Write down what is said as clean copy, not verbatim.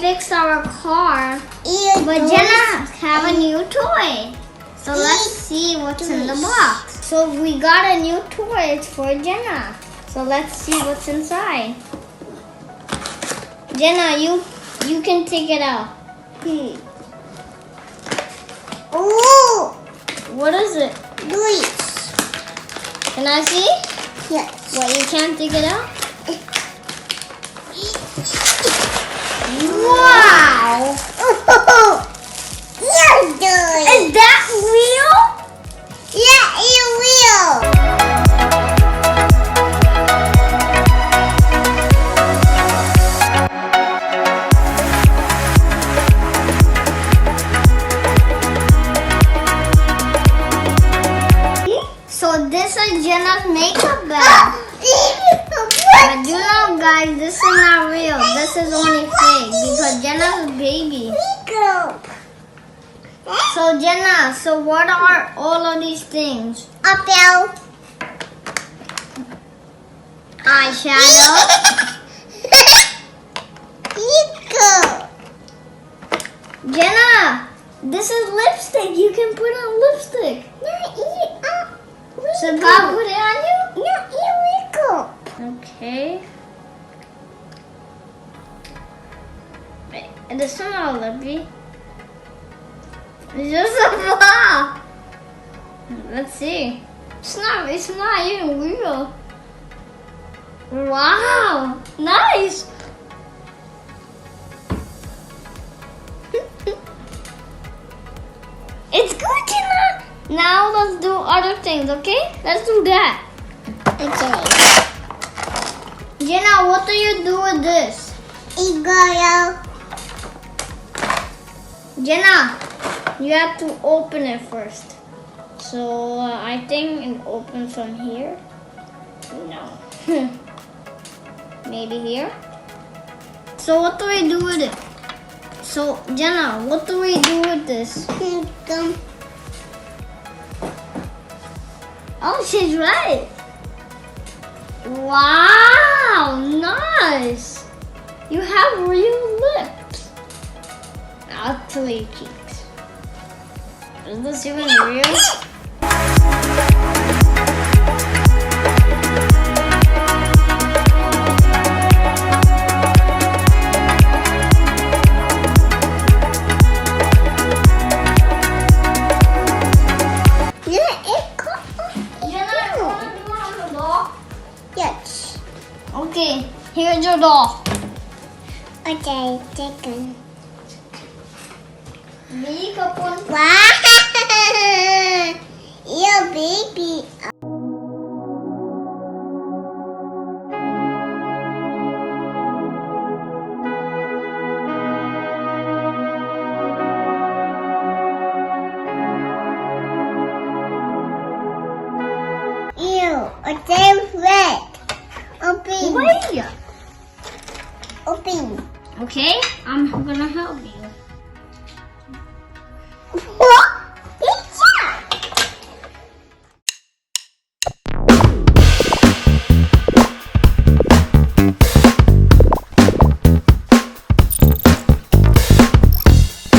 Fix our car, but Jannah have a new toy. So let's see what's in the box. So we got a new toy. It's for Jannah. So let's see what's inside. Jannah, you can take it out. Oh, what is it? Luis. Can I see? Yes. What, you can't take it out? Wow! You're good. Is that real? Yeah, it's real. So this is Jannah's makeup bag. But you know, guys, this is not real. This is only fake because Jannah's a baby. So Jannah, so what are all of these things? Apple. Eyeshadow. Jannah, this is lipstick. You can put on lipstick. So God put it on you? Okay. It doesn't smell lippy. It's just a ball. Let's see. It's not even real. Wow. Nice. It's good, Jannah. Now let's do other things, okay? Let's do that. Okay. Jannah, what do you do with this? Jannah, you have to open it first. So I think it opens from here. No. Maybe here. So what do we do with it? So Jannah, what do we do with this? Oh, she's right. Wow, nice. You have real lips. Now to your cheeks. Is this even real? Yes. Okay, here's your doll. Okay, chicken. Makeup one. Wow! Your baby. Ew, it's red. Open. Wait. Open. Okay, I'm gonna help you.